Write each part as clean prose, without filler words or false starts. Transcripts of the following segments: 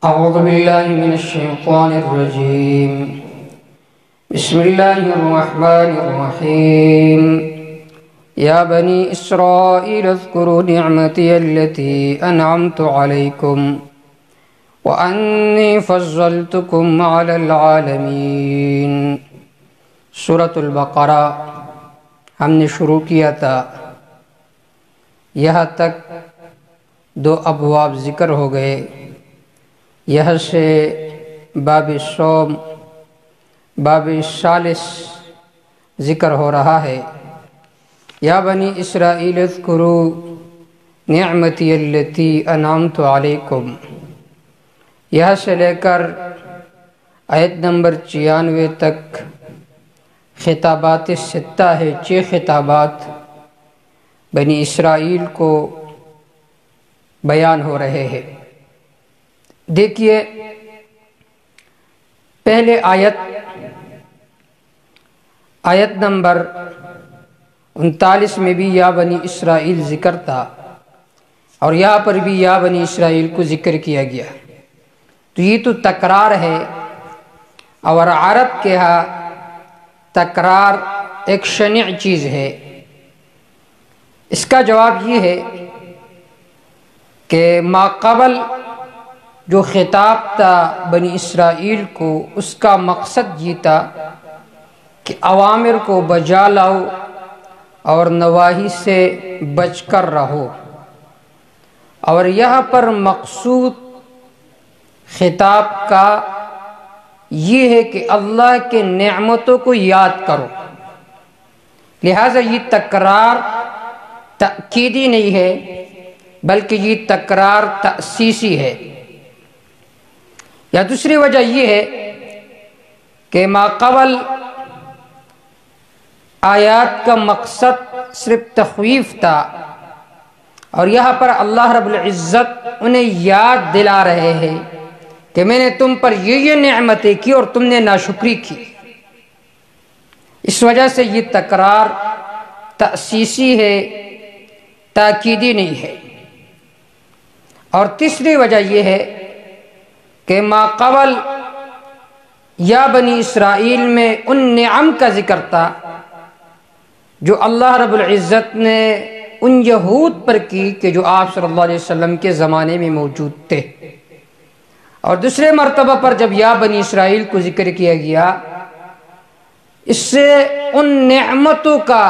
أعوذ بالله من الشيطان الرجيم. بسم الله الرحمن الرحيم. يا بني إسرائيل اذكروا نعمتي التي أنعمت عليكم وأني فضلتكم على العالمين. سورة البقرہ ہم نے شروع کیا تھا، یہاں تک 2 ابواب ذکر ہو گئے. یہاں سے باب صوم، باب ثالث ذکر ہو رہا ہے. یا بنی اسرائیل اذکروا نعمتی التی انعمت علیکم. یہاں سے لے کر آیت نمبر 96 تک خطابات 6 ہے. 6 خطابات بنی اسرائیل کو بیان ہو رہے ہیں. دیکھیے پہلے آیت نمبر 39 میں بھی یا بنی اسرائیل ذکر تھا، اور یہاں پر بھی یا بنی اسرائیل کو ذکر کیا گیا. تو یہ تو تکرار ہے، اور عرب کے ہاں تکرار ایک شنیع چیز ہے. اس کا جواب یہ ہے کہ ما قبل جو خطاب تھا بنی اسرائیل کو، اس کا مقصد یہ تھا کہ اوامر کو بجا لاؤ اور نواہی سے بچ کر رہو. اور یہاں پر مقصود خطاب کا یہ ہے کہ اللہ کے نعمتوں کو یاد کرو. لہٰذا یہ تکرار تأکیدی نہیں ہے، بلکہ یہ تکرار تأسیسی ہے. یا دوسری وجہ یہ ہے کہ ما قبل آیات کا مقصد صرف تخویف تھا، اور یہاں پر اللہ رب العزت انہیں یاد دلا رہے ہیں کہ میں نے تم پر یہ نعمتیں کی اور تم نے ناشکری کی. اس وجہ سے یہ تکرار تأسیسی ہے، تاکیدی نہیں ہے. اور تیسری وجہ یہ ہے کہ ما قبل یا بنی اسرائیل میں ان نعم کا ذکر تھا جو اللہ رب العزت نے ان یہود پر کی کہ جو آپ صلی اللہ علیہ وسلم کے زمانے میں موجود تھے. اور دوسرے مرتبہ پر جب یا بنی اسرائیل کو ذکر کیا گیا، اس سے ان نعمتوں کا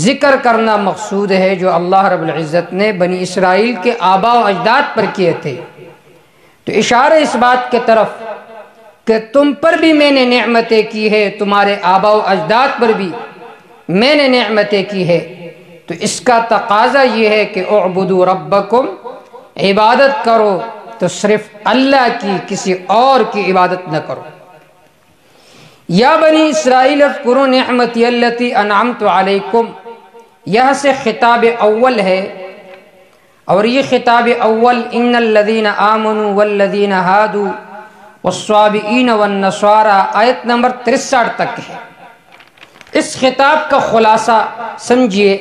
ذکر کرنا مقصود ہے جو اللہ رب العزت نے بنی اسرائیل کے آباء و اجداد پر کیے تھے. تو اشارہ اس بات کے طرف کہ تم پر بھی میں نے نعمتیں کی ہے، تمہارے آباء و اجداد پر بھی میں نے نعمتیں کی ہے. تو اس کا تقاضا یہ ہے کہ اعبدوا ربکم، عبادت کرو تو صرف اللہ کی، کسی اور کی عبادت نہ کرو. یا بنی اسرائیل اذکروا نعمتی التی انعمت علیکم، یہاں سے خطاب اول ہے. اور یہ خطاب اول ان الذین آمنوا والذین ہادوا والصابئین والنصارى آیت نمبر 63 تک ہے. اس خطاب کا خلاصہ سمجھیے،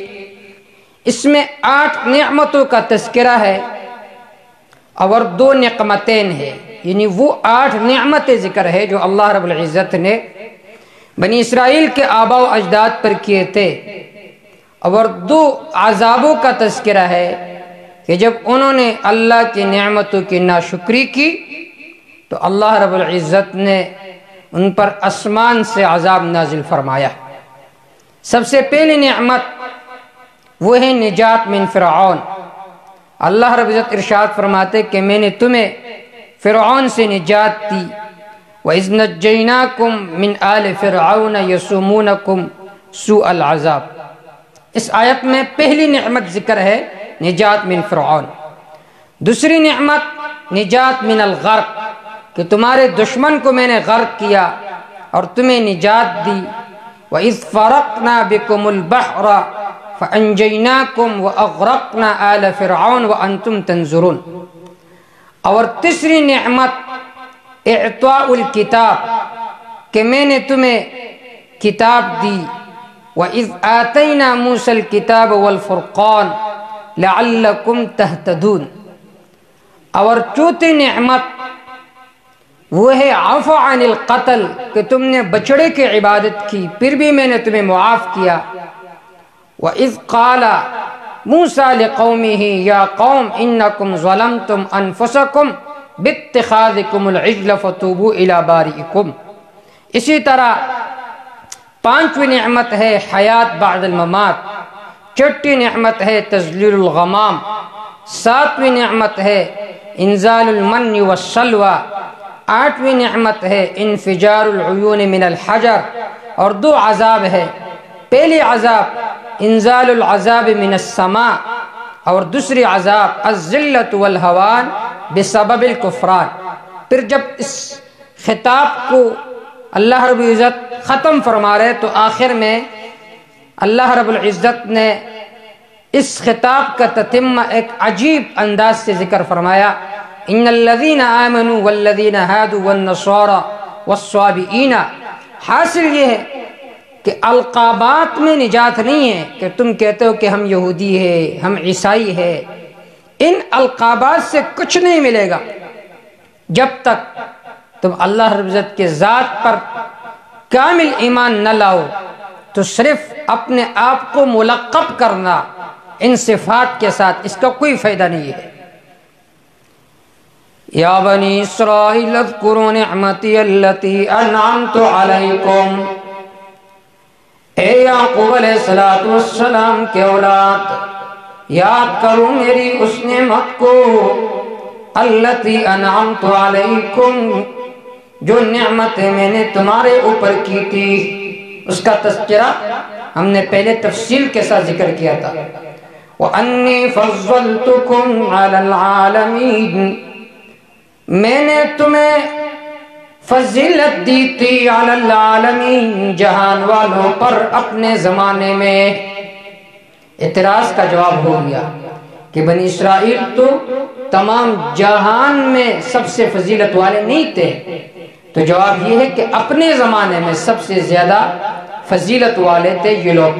اس میں 8 نعمتوں کا تذکرہ ہے اور 2 نقمتین ہے. یعنی وہ 8 نعمتیں ذکر ہے جو اللہ رب العزت نے بنی اسرائیل کے آباء و اجداد پر کیے تھے، اور 2 عذابوں کا تذکرہ ہے کہ جب انہوں نے اللہ کی نعمتوں کی ناشکری کی تو اللہ رب العزت نے ان پر آسمان سے عذاب نازل فرمایا. سب سے پہلی نعمت وہ ہے نجات من فرعون. اللہ رب العزت ارشاد فرماتے کہ میں نے تمہیں فرعون سے نجات دی. وَإِذْ نَجَّيْنَاكُمْ مِنْ آلِ فِرْعَوْنَ يَسُومُونَكُمْ سُوءَ الْعَذَابِ. اس آیت میں پہلی نعمت ذکر ہے نجات من فرعون. دوسری نعمت نجات من الغرق، کہ تمہارے دشمن کو میں نے غرق کیا اور تمہیں نجات دی. وَإِذْ فَرَقْنَا بِكُمُ الْبَحْرَ فَأَنْجَيْنَاكُمْ وَأَغْرَقْنَا آلَ فِرْعَوْنَ وَأَنْتُمْ تَنْظُرُونَ. اور تیسری نعمت اعطاء الکتاب، کہ میں نے تمہیں کتاب دی. وَإِذْ آتَيْنَا مُوسَى الْكِتَابَ وَالْفُرْقَانَ لَعَلَّكُمْ تَهْتَدُونَ. اور چوتھی نعمت وہ ہے عفو عن القتل، کہ تم نے بچڑے کی عبادت کی پھر بھی میں نے تمہیں معاف کیا۔ وَإِذْ قَالَ مُوسَىٰ لِقَوْمِهِ يَا قَوْمِ إِنَّكُمْ ظَلَمْتُمْ أَنفُسَكُمْ بِاتِّخَاذِكُمُ الْعِجْلَ فَتُوبُوا إِلَىٰ بَارِئِكُمْ۔ اسی طرح پانچویں نعمت ہے حیات بعد الممات، چھٹی نعمت ہے تذلیل الغمام، ساتویں نعمت ہے انزال المن والسلوى، آٹھویں نعمت ہے انفجار العیون من الحجر، اور دو عذاب ہے، پہلی عذاب انزال العذاب من السماء، اور دوسری عذاب الذلت والہوان بسبب الکفران۔ پھر جب اس خطاب کو اللہ رب العزت ختم فرما رہے تو آخر میں اللہ رب العزت نے اس خطاب کا تتمہ ایک عجیب انداز سے ذکر فرمایا، ان الذین آمنوا والذین ہادوا والنصارى والصابئین۔ حاصل یہ ہے کہ القابات میں نجات نہیں ہے کہ تم کہتے ہو کہ ہم یہودی ہے، ہم عیسائی ہے، ان القابات سے کچھ نہیں ملے گا جب تک تم اللہ رب العزت کے ذات پر کامل ایمان نہ لاؤ۔ تو صرف اپنے آپ کو ملقب کرنا ان صفات کے ساتھ اس کا کوئی فائدہ نہیں ہے۔ یا بنی اسرائیل اذکروا نعمتی التی انعمت علیکم، اے یعقوب علیہ السلام کے اولاد، یاد کرو میری اس نعمت کو التی انعمت علیکم، جو نعمتیں میں نے تمہارے اوپر کی تھی۔ اس کا تذکرہ ہم نے پہلے تفصیل کے ساتھ ذکر کیا تھا۔ وَأَنِّي فَضَّلْتُكُمْ عَلَى الْعَالَمِينَ، میں نے تمہیں فضیلت دی تھی علی العالمین، جہان والوں پر اپنے زمانے میں۔ اعتراض کا جواب ہو گیا کہ بنی اسرائیل تو تمام جہان میں سب سے فضیلت والے نہیں تھے، تو جواب یہ ہے کہ اپنے زمانے میں سب سے زیادہ فضیلت والے تھے یہ لوگ۔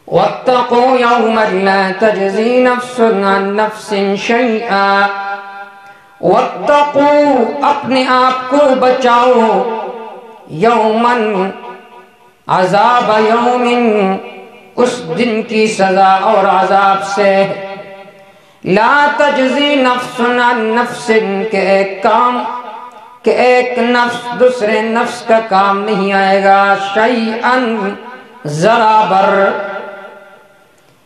وَاتَّقُوا يَوْمًا لَا تَجْزِي نَفْسٌ عَن نَفْسٍ شَيْئًا، وَاتَّقُوا اپنے آپ کو بچاؤ، یومن عذاب یومن اس دن کی سزا اور عذاب سے، لا تجزی نفس عن نفس کہ ایک نفس دوسرے نفس کا کام نہیں آئے گا، شیئن ذرا بر،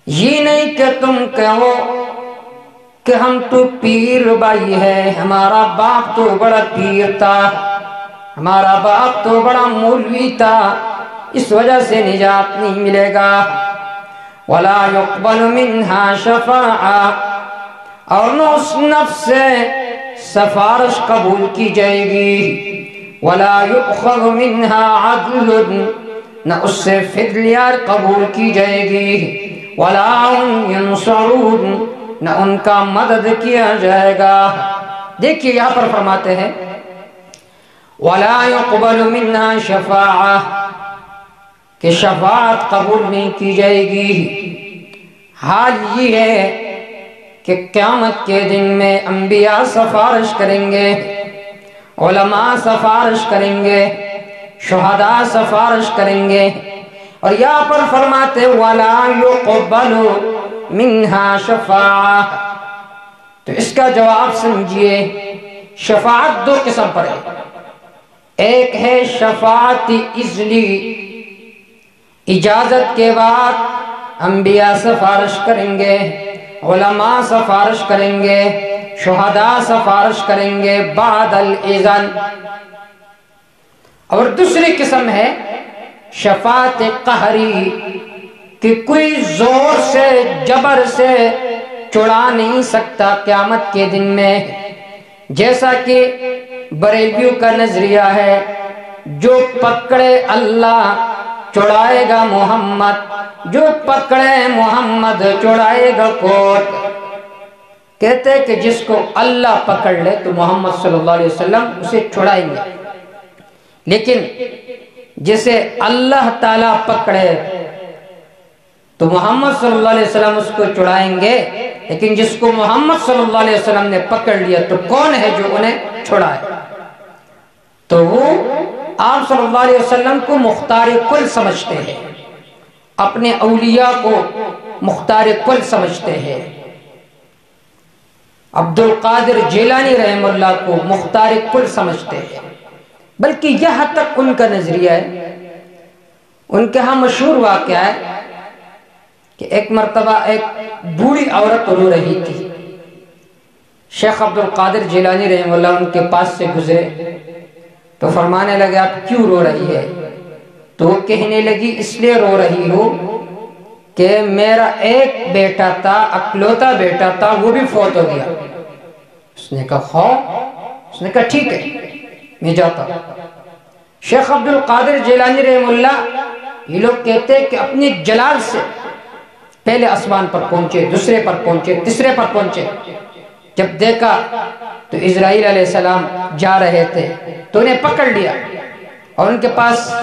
یہ نہیں کہ تم کہو کہ ہم تو پیر بھائی ہے، ہمارا باپ تو بڑا پیر تھا، ہمارا باپ تو بڑا مولوی تھا، اس وجہ سے نجات نہیں ملے گا۔ وَلَا يُقْبَلُ مِنْهَا شَفَاعَةٌ، اور نہ اس نفس سے سفارش قبول کی جائے گی۔ وَلَا يُؤْخَذُ مِنْهَا عَدْلٌ، نہ اس سے فدیہ قبول کی جائے گی۔ وَلَا هُمْ يُنصَرُونَ، نہ ان کا مدد کیا جائے گا۔ دیکھیے یہاں پر فرماتے ہیں وَلَا يُقْبَلُ مِنْهَا شَفَاعَةٌ، کہ شفاعت قبول نہیں کی جائے گی۔ حال یہ ہے کہ قیامت کے دن میں انبیاء سفارش کریں گے، علماء سفارش کریں گے، شہداء سفارش کریں گے، اور یہاں پر فرماتے وَلَا يُقْبَلُ مِنْهَا شَفَاعَةٌ، تو اس کا جواب سمجھئے، شفاعت دو قسم پر ہے، ایک ہے شفاعت اذنی، اجازت کے بعد انبیاء سفارش کریں گے، علماء سفارش کریں گے، شہداء سفارش کریں گے بعد الاذن۔ اور دوسری قسم ہے شفاعت قہری، کہ کوئی زور سے جبر سے چھڑا نہیں سکتا قیامت کے دن میں، جیسا کہ بریلویوں کا نظریہ ہے، جو پکڑے اللہ چھڑائے گا محمد، جو پکڑے محمد چھڑائے گا کوٹ۔ کہتے ہیں کہ جس کو اللہ پکڑ لے تو محمد صلی اللہ علیہ وسلم اسے چھڑائیں گے، لیکن جسے اللہ تعالیٰ پکڑے تو محمد صلی اللہ علیہ وسلم اس کو چھڑائیں گے، لیکن جس کو محمد صلی اللہ علیہ وسلم نے پکڑ لیا تو کون ہے جو انہیں چھڑائے، تو وہ آپ صلی اللہ علیہ وسلم کو مختار کل سمجھتے ہیں، اپنے اولیاء کو مختار کل سمجھتے ہیں، عبد القادر جیلانی رحمہ اللہ کو مختار کل سمجھتے ہیں، بلکہ یہاں تک ان کا نظریہ ہے۔ ان کے ہاں مشہور واقعہ ہے کہ ایک مرتبہ ایک بوڑھی عورت رو رہی تھی، شیخ عبد القادر جیلانی رحمہ اللہ ان کے پاس سے گزرے تو فرمانے لگے آپ کیوں رو رہی ہے؟ تو وہ کہنے لگی اس لیے رو رہی ہوں کہ میرا ایک بیٹا تھا، اکلوتا بیٹا تھا، وہ بھی فوت ہو گیا۔ اس نے کہا اس نے کہا ٹھیک ہے میں جاتا ہوں۔ شیخ عبد القادر جیلانی رحمہ اللہ یہ لوگ کہتے ہیں کہ اپنی جلال سے پہلے آسمان پر پہنچے، دوسرے پر پہنچے، تیسرے پر پہنچے، جب دیکھا تو اسرائیل علیہ السلام جا رہے تھے تو انہیں پکڑ لیا، اور ان کے پاس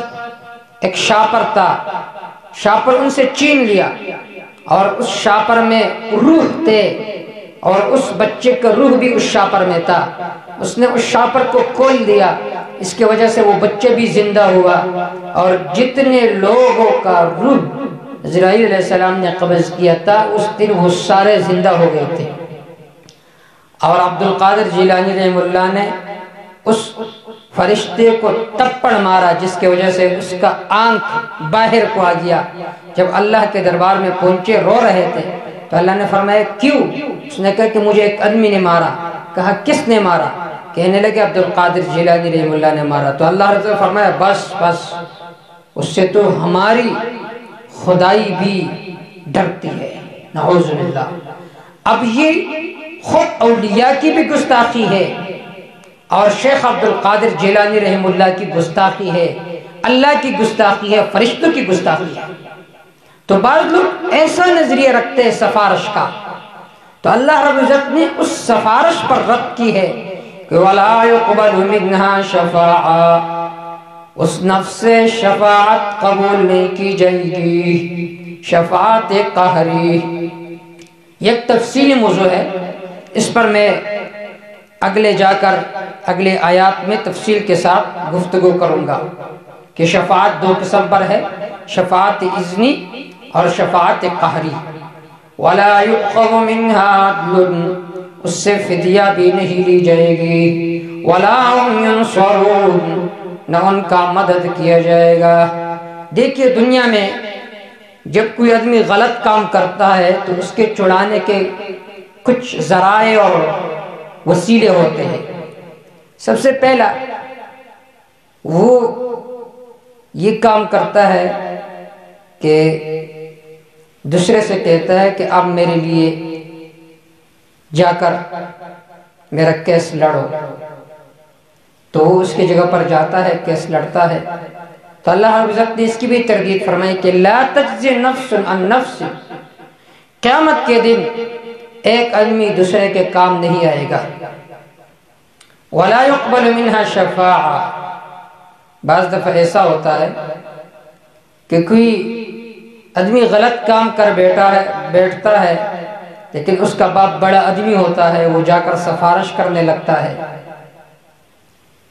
ایک شاپر تھا، شاپر ان سے چھین لیا، اور اس شاپر میں روح تھے، اور اس بچے کا روح بھی اس شاپر میں تھا۔ اس نے اس شاپر کو کھول دیا، اس کی وجہ سے وہ بچے بھی زندہ ہوا، اور جتنے لوگوں کا روح اسرائیل علیہ السلام نے قبض کیا تھا اس دن وہ سارے زندہ ہو گئے تھے۔ اور عبد القادر جیلانی رحمہ اللہ نے اس فرشتے کو تپڑ مارا، جس کی وجہ سے اس کا آنکھ باہر کو آ گیا۔ جب اللہ کے دربار میں پہنچے رو رہے تھے تو اللہ نے فرمایا کیوں؟ اس نے کہا کہ مجھے ایک آدمی نے مارا۔ کہا کس نے مارا؟ کہنے لگے عبد القادر جیلانی رحمہ اللہ نے مارا۔ تو اللہ رضا فرمایا بس بس، اس سے تو ہماری خدائی بھی ڈرتی ہے، نعوذ باللہ۔ اب یہ خود اولیاء کی بھی گستاخی ہے، اور شیخ عبد القادر جیلانی رحمہ اللہ کی گستاخی ہے، اللہ کی گستاخی ہے، فرشتوں کی گستاخی ہے۔ تو بعض لوگ ایسا نظریہ رکھتے ہیں سفارش کا، تو اللہ رب العزت نے اس سفارش پر رد کی ہے کہ وَلَا يُقْبَلُ مِنْهَا شَفَاعَةٌ، اس نفس سے شفاعت قبول نہیں کی جائے گی، شفاعت قہری۔ یہ ایک تفصیلی موضوع ہے، اس پر میں اگلے جا کر اگلے آیات میں تفصیل کے ساتھ گفتگو کروں گا کہ شفاعت دو قسم پر ہے، شفاعت اذنی اور شفاعت قہری۔ وَلَا يُؤْخَذُ مِنْهَا عَدْلٌ، اس سے فدیہ بھی نہیں لی جائے گی، وَلَا هُمْ يُنصَرُونَ، نہ ان کا مدد کیا جائے گا۔ دیکھیے دنیا میں جب کوئی آدمی غلط کام کرتا ہے تو اس کے چھڑانے کے کچھ ذرائع اور وسیلے ہوتے ہیں۔ سب سے پہلا وہ یہ کام کرتا ہے کہ دوسرے سے کہتا ہے کہ اب میرے لیے جا کر میرا کیس لڑو، تو وہ اس کی جگہ پر جاتا ہے، کیس لڑتا ہے۔ تو اللہ رب العزت نے اس کی بھی تردید فرمائی کہ لا تجزی نفس عن نفس، قیامت کے دن ایک آدمی دوسرے کے کام نہیں آئے گا۔ ولا يقبل منها شفاعہ، بعض دفعہ ایسا ہوتا ہے کہ کوئی آدمی غلط کام کر بیٹھتا ہے لیکن اس کا باپ بڑا آدمی ہوتا ہے، وہ جا کر سفارش کرنے لگتا ہے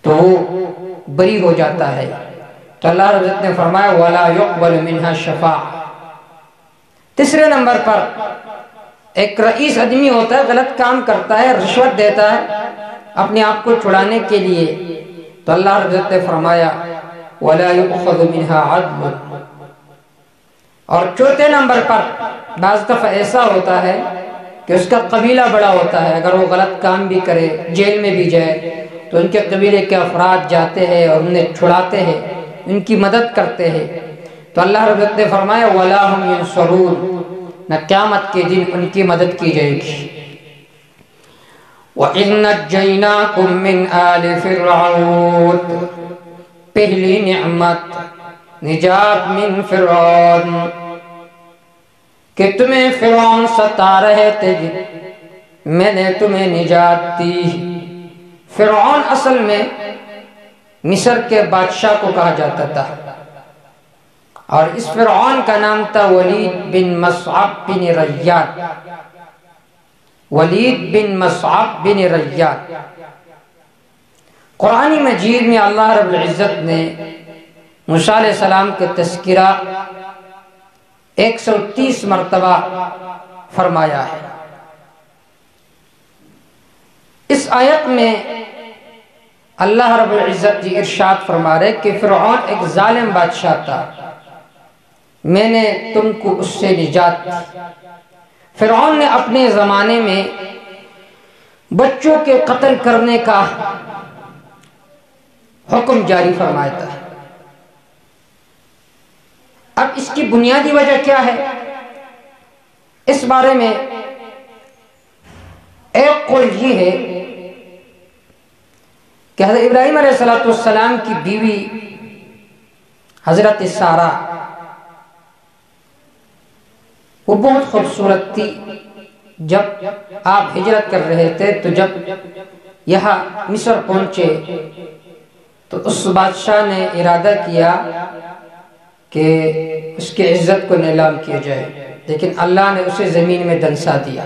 تو وہ بری ہو جاتا ہے۔ تو اللہ رب العزت نے فرمایا وَلَا يُقْبَلُ مِنْهَا شَفَاعَةٌ۔ تیسرے نمبر پر ایک رئیس آدمی ہوتا ہے، غلط کام کرتا ہے، رشوت دیتا ہے اپنے آپ کو چھڑانے کے لیے، تو اللہ رب العزت نے فرمایا وَلَا يُؤْخَذُ مِنْهَا عَدْلٌ۔ اور چوتھے نمبر پر بعض دفعہ ایسا ہوتا ہے کہ اس کا قبیلہ بڑا ہوتا ہے، اگر وہ غلط کام بھی کرے، جیل میں بھی جائے، تو ان کے قبیلے کے افراد جاتے ہیں اور انہیں چھڑاتے ہیں، ان کی مدد کرتے ہیں۔ تو اللہ رب العزت نے فرمایا وَلَا هُمْ يُنصَرُونَ، نہ قیامت کے دن ان کی مدد کی جائے گی۔ وَإِذْ نَجَّيْنَاكُمْ مِنْ آلِ فِرْعَوْنَ، پہلی نعمت نجات من فرعون، کہ تمہیں فرعون ستا رہے تھے، میں نے تمہیں نجات دی۔ فرعون اصل میں مصر کے بادشاہ کو کہا جاتا تھا، اور اس فرعون کا نام تھا ولید بن مصعب بن ریاد۔ ولید بن مصعب بن ریاد، قرآن مجید میں اللہ رب العزت نے موسیٰ علیہ السلام کے تذکرہ 130 مرتبہ فرمایا ہے۔ اس آیت میں اللہ رب العزت جی ارشاد فرما رہے کہ فرعون ایک ظالم بادشاہ تھا، میں نے تم کو اس سے نجات دی۔ فرعون نے اپنے زمانے میں بچوں کے قتل کرنے کا حکم جاری فرمایا تھا۔ اب اس کی بنیادی وجہ کیا ہے؟ اس بارے میں ایک قول یہ ہے کہ حضرت ابراہیم علیہ السلام کی بیوی حضرت سارہ وہ بہت خوبصورت تھی۔ جب آپ ہجرت کر رہے تھے تو جب یہاں مصر پہنچے تو اس بادشاہ نے ارادہ کیا کہ اس کی عزت کو نیلام کیا جائے، لیکن اللہ نے اسے زمین میں دنسا دیا۔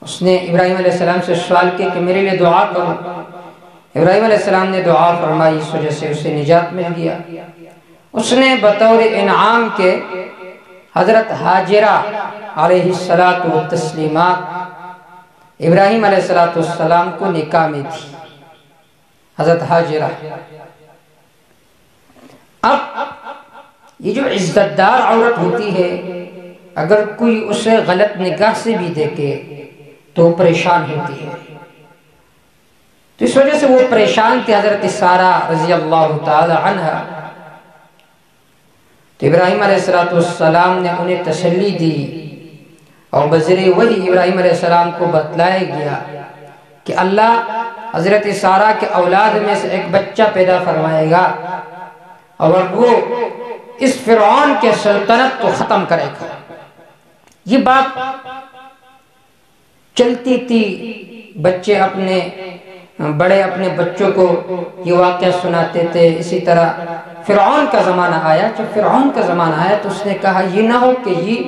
اس نے ابراہیم علیہ السلام سے سوال کیا کہ میرے لیے دعا کرو۔ ابراہیم علیہ السلام نے دعا فرمائی، اس وجہ سے اسے نجات مل گیا۔ اس نے بطور انعام کے حضرت حاجرہ علیہ السلام ابراہیم علیہ السلام کو نکاح میں تھی، حضرت حاجرہ۔ اب یہ جو عزت دار عورت ہوتی ہے، اگر کوئی اسے غلط نگاہ سے بھی دیکھے تو پریشان ہوتی ہے، تو اس وجہ سے وہ پریشان تھی حضرت سارہ رضی اللہ تعالی عنہ۔ تو ابراہیم علیہ السلام نے انہیں تسلی دی اور بذریعہ وحی ابراہیم علیہ السلام کو بتلایا گیا کہ اللہ حضرت سارہ کے اولاد میں سے ایک بچہ پیدا فرمائے گا اور وہ اس فرعون کے سلطنت کو ختم کرے گا۔ یہ بات چلتی تھی، بچے اپنے بڑے اپنے بچوں کو یہ واقعہ سناتے تھے۔ اسی طرح فرعون کا زمانہ آیا، جب فرعون کا زمانہ آیا تو اس نے کہا یہ نہ ہو کہ یہ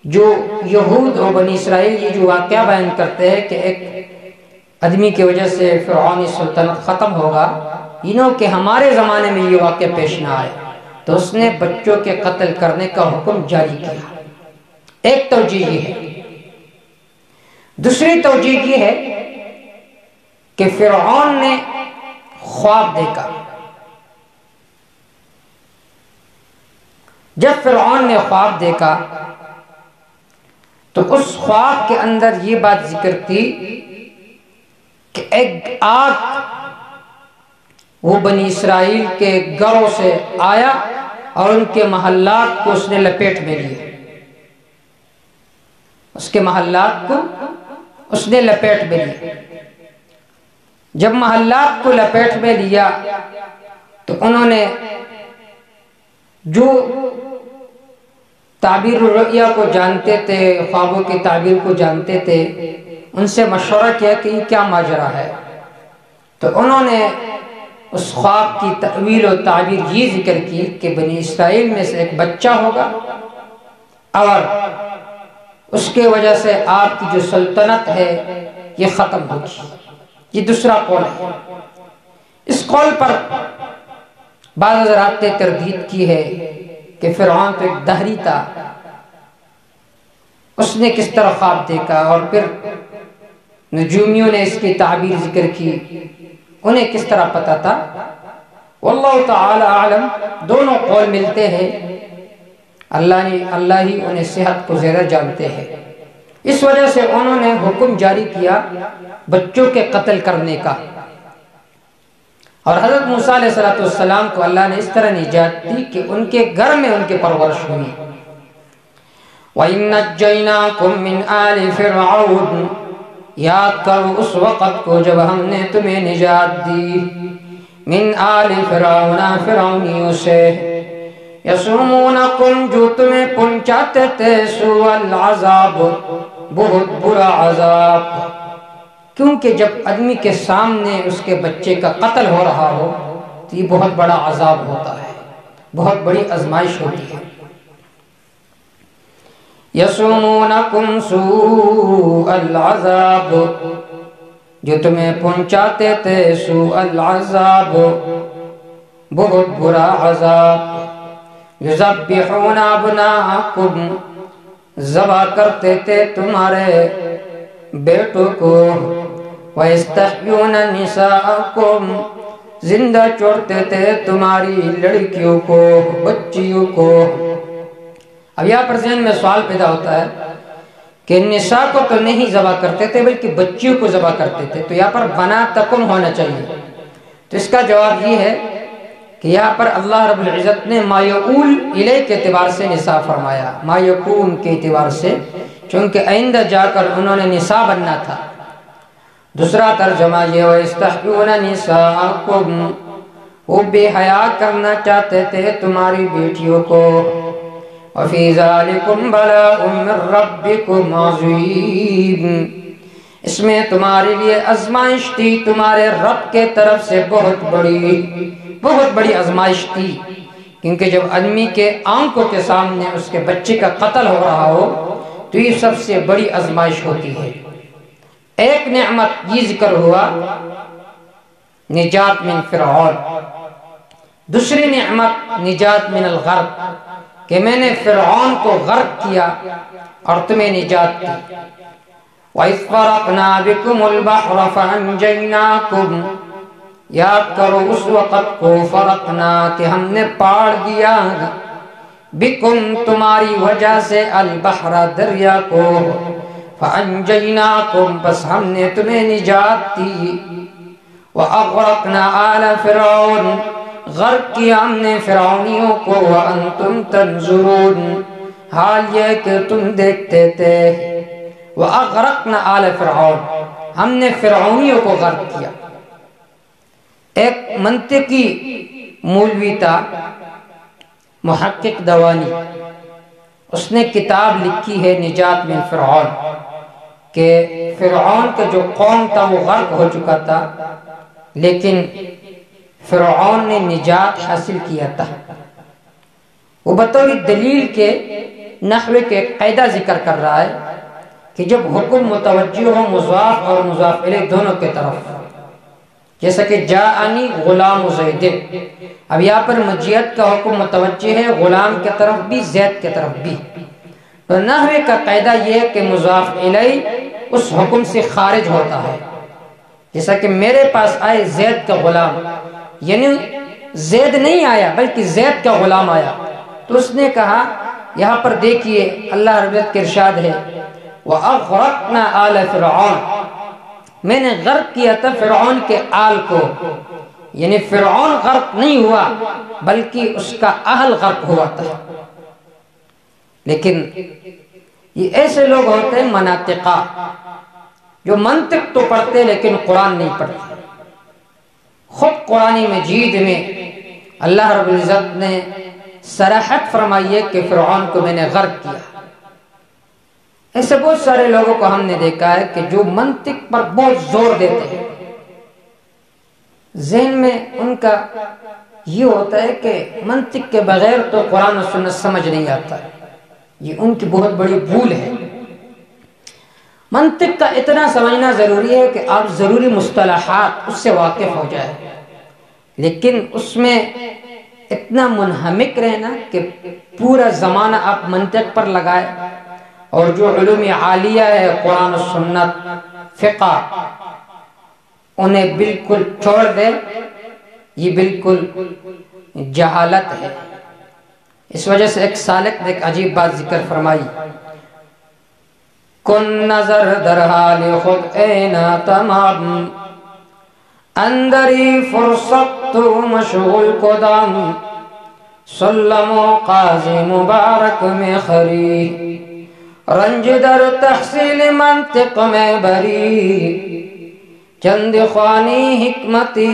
جو یہود اور بنی اسرائیل یہ جو واقعہ بیان کرتے ہیں کہ ایک آدمی کی وجہ سے فرعونی سلطنت ختم ہوگا، یہ نہ ہو کہ ہمارے زمانے میں یہ واقعہ پیش نہ آئے، تو اس نے بچوں کے قتل کرنے کا حکم جاری کیا۔ ایک توجیہ یہ ہے۔ دوسری توجیہ یہ ہے کہ فرعون نے خواب دیکھا۔ جب فرعون نے خواب دیکھا تو اس خواب کے اندر یہ بات ذکر تھی کہ ایک آگ وہ بنی اسرائیل کے گھروں سے آیا اور ان کے محلات کو اس نے لپیٹ میں لیا۔ اس کے محلات کو اس نے لپیٹ میں لیا۔ جب محلات کو لپیٹ میں لیا تو انہوں نے جو تعبیر الرؤیا کو جانتے تھے، خوابوں کی تعبیر کو جانتے تھے، ان سے مشورہ کیا کہ یہ کیا ماجرا ہے۔ تو انہوں نے اس خواب کی تأویل و تعبیر یہ ذکر کی کہ بنی اسرائیل میں سے ایک بچہ ہوگا اور اس کے وجہ سے آپ کی جو سلطنت ہے یہ ختم ہوگی۔ یہ دوسرا قول ہے۔ اس قول پر بعض حضرات نے تردید کی ہے کہ فرعون تو ایک دہری تھا، اس نے کس طرح خواب دیکھا، اور پھر نجومیوں نے اس کی تعبیر ذکر کی، انہیں کس طرح پتا تھا۔ واللہ تعالی اعلم، دونوں قول ملتے ہیں، اللہ ہی انہیں صحت کو زیادہ جانتے ہیں۔ اس وجہ سے انہوں نے حکم جاری کیا بچوں کے قتل کرنے کا، اور حضرت موسیٰ علیہ السلام کو اللہ نے اس طرح نجات دی کہ ان کے گھر میں ان کی پرورش ہوئی۔ وَإِن نَجَّيْنَاكُم مِّنْ آلِ فِرْعَوْنَ، یاد کرو اس وقت کو جب ہم نے تمہیں نجات دی، من آل فرعون، فرعونیوں سے، یسومونکم، جو تمہیں پہنچاتے تھے، سوء العذاب، بہت برا عذاب۔ کیونکہ جب آدمی کے سامنے اس کے بچے کا قتل ہو رہا ہو تو یہ بہت بڑا عذاب ہوتا ہے، بہت بڑی آزمائش ہوتی ہے۔ یسومونکم سوء العذاب، جو تمہیں پہنچاتے تھے سوء العذاب، بہت برا عذاب، یذبحون ابناءکم، ذبح کرتے تھے تمہارے بیٹوں کو، وَيَسْتَحْيُونَ نِسَاءَكُمْ، زندہ چھوڑتے تھے تمہاری لڑکیوں کو، بچیوں کو۔ اب یہاں پر ذہن میں سوال پیدا ہوتا ہے کہ نساء کو تو نہیں ذبح کرتے تھے بلکہ بچیوں کو ذبح کرتے تھے، تو یہاں پر بنا تکن ہونا چاہیے۔ تو اس کا جواب یہ ہے کہ یہاں پر اللہ رب العزت نے ما یقول الیہ کے اعتبار سے نساء فرمایا، ما یکون کے اعتبار سے، چونکہ آئندہ جا کر انہوں نے نساء بننا تھا۔ دوسرا ترجمہ یہ وَيَسْتَحْيُونَ نِسَاءَكُمْ، وہ بے حیا کرنا چاہتے تھے تمہاری بیٹیوں کو۔ وَفِي ذَلِكُمْ بَلَاءٌ مِّن رَّبِّكُمْ عَظِيمٌ، اس میں تمہارے لیے آزمائش تھی تمہارے رب کے طرف سے، بہت بڑی آزمائش تھی، کیونکہ جب آدمی کے آنکھوں کے سامنے اس کے بچے کا قتل ہو رہا ہو تو یہ سب سے بڑی آزمائش ہوتی ہے۔ ایک نعمت یہ ذکر ہوا نجات من فرعون، دوسری نعمت نجات من الغرق، کہ میں نے فرعون کو غرق کیا اور تمہیں نجات دی۔ وَإِذْ فَرَقْنَا بِكُمُ الْبَحْرَ فَأَنْجَيْنَاكُمْ، یاد کرو اس وقت کو، فرقنا کہ ہم نے پاڑ دیا، بکم تمہاری وجہ سے، البحر دریا کو، فَأَنْجَيْنَاكُمْ بس ہم نے تمہیں نجات دی، وَأَغْرَقْنَا آلَ فِرْعَوْنَ غرق کیا ہم نے فرعونیوں کو، وَأَنْتُمْ تَنْظُرُونَ حال یہ کہ تم دیکھتے تھے، وَأَغْرَقْنَا آلَ فِرْعَوْنَ ہم نے فرعونیوں کو غرق کیا۔ ایک منطقی مولوی تھا محقق دوانی، اس نے کتاب لکھی ہے نجات من فرعون، کہ فرعون کا جو قوم تھا وہ غرق ہو چکا تھا لیکن فرعون نے نجات حاصل کیا تھا۔ وہ بطور دلیل کے نحوے کے قاعدہ ذکر کر رہا ہے کہ جب حکم متوجہ ہو مضاف اور مضاف الیہ دونوں کے طرف، جیسا کہ جاءنی غلام زید، اب یہاں پر مجیت کا حکم متوجہ ہے غلام کے طرف بھی زید کے طرف بھی، تو نحوے کا قاعدہ یہ ہے کہ مضاف الیہ اس حکم سے خارج ہوتا ہے، جیسا کہ میرے پاس آئے زید کا غلام، یعنی زید نہیں آیا بلکہ زید کا غلام آیا، تو اس نے کہا یہاں پر دیکھیے اللہ رب العزت کے ارشاد ہے وَأَغْرَقْنَا آلَ فِرْعَوْنَ، میں نے غرق کیا تھا فرعون کے آل کو، یعنی فرعون غرق نہیں ہوا بلکہ اس کا اہل غرق ہوا تھا۔ لیکن یہ ایسے لوگ ہوتے ہیں مناطقہ، جو منطق تو پڑھتے لیکن قرآن نہیں پڑھتے۔ خود قرآن مجید میں اللہ رب العزت نے صراحت فرمائی ہے کہ فرعون کو میں نے غرق کیا۔ ایسے بہت سارے لوگوں کو ہم نے دیکھا ہے کہ جو منطق پر بہت زور دیتے ہیں، ذہن میں ان کا یہ ہوتا ہے کہ منطق کے بغیر تو قرآن و سنت سمجھ نہیں آتا، یہ ان کی بہت بڑی بھول ہے۔ منطق کا اتنا سمجھنا ضروری ہے کہ آپ ضروری مصطلحات اس سے واقف ہو جائے، لیکن اس میں اتنا منہمک رہنا کہ پورا زمانہ آپ منطق پر لگائے، اور جو علوم عالیہ ہے قرآن و سنت فقہ انہیں بالکل چھوڑ دے، یہ بالکل جہالت ہے۔ اس وجہ سے ایک سالک نے ایک عجیب بات ذکر فرمائی، کن نظر در حال خود اینا تمام، اندری فرصت تو مشغول کدام، سلم و قاضی مبارک میں خری، رنج در تحصیل منطق میں بری، چند خوانی حکمتی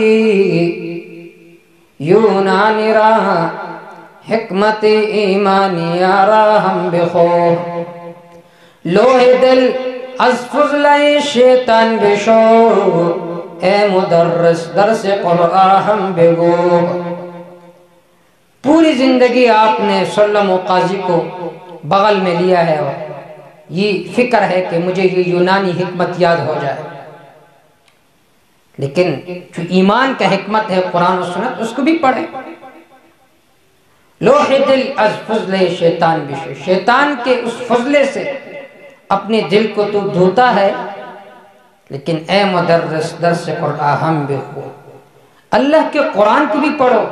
یونانی راہ، حکمتی ایمانی راہ ہم بخو، لوہ دل از فضلہ شیطان بشو، اے مدرس درس قرآن ہم بگو۔ پوری زندگی آپ نے سلم و قاضی کو بغل میں لیا ہے، یہ فکر ہے کہ مجھے یہ یونانی حکمت یاد ہو جائے، لیکن جو ایمان کا حکمت ہے قرآن و سنت اس کو بھی پڑھیں. لوح دل از فضلے شیطان بشو، شیطان کے اس فضلے سے اپنے دل کو تو دھوتا ہے، لیکن اے مدرس درس قرآن بھی ہو، اللہ کے قرآن کو بھی پڑھو.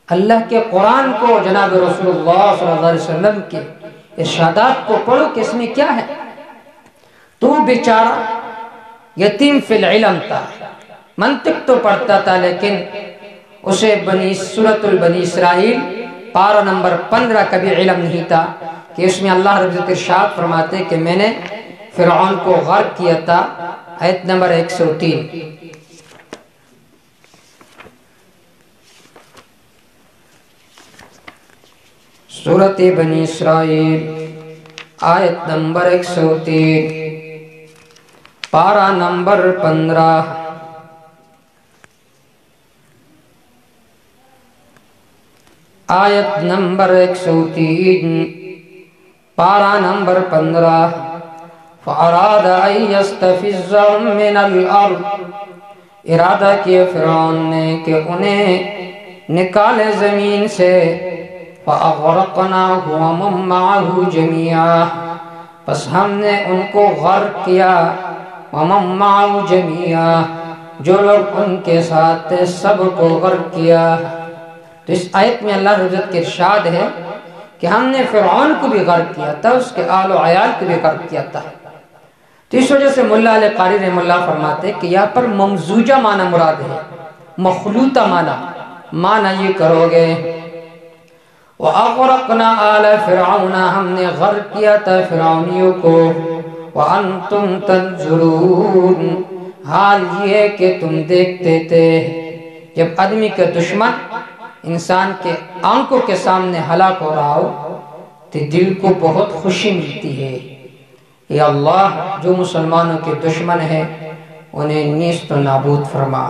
اللہ کے قرآن کو، جناب رسول اللہ صلی اللہ علیہ وسلم کے ارشادات کو پڑھو کہ اس میں کیا ہے. تو بیچارہ یتیم فی العلم تھا، منطق تو پڑھتا تھا، لیکن اسے سورۃ البنی اسرائیل پارہ نمبر 15 کا بھی علم نہیں تھا کہ اس میں اللہ رب العزت ارشاد فرماتے کہ میں نے فرعون کو غرق کیا تھا. آیت نمبر 103. سورۃ بنی اسرائیل آیت نمبر 103 پارہ نمبر 15. آیت نمبر 103 پارہ نمبر 15. فَأَرَادَ أَن يَسْتَفِزَّهُم مِّنَ الْأَرْضِ، ارادہ کیا فرعون نے کہ انہیں نکالے زمین سے. فَأَغْرَقْنَاهُ وَمَن مَّعَهُ جَمِيعًا، پس ہم نے ان کو غرق کیا. وَمَن مَّعَهُ جَمِيعًا، جو لوگ ان کے ساتھ تھے سب کو غرق کیا. تو اس آیت میں اللہ رب العزت کے ارشاد ہے کہ ہم نے فرعون کو بھی غرق کیا تھا، اس کے آل و عیال کو بھی غرق کیا تھا. تو اس وجہ سے مولا علی قاری رحمہ اللہ فرماتے کہ یہاں پر ممزوجہ معنی مراد ہے، مخلوطہ معنی یہ کرو گے. وَأَغْرَقْنَا آلَ فِرْعَوْنَ، ہم نے غرق کیا تھا فرعونیوں کو. وَأَنْتُمْ تَنْظُرُونَ، حال یہ کہ تم دیکھتے تھے. جب آدمی کا دشمن انسان کے آنکھوں کے سامنے ہلاک ہو رہا ہو تو دل کو بہت خوشی ملتی ہے. یا اللہ جو مسلمانوں کے دشمن ہیں انہیں نیست و نابود فرما.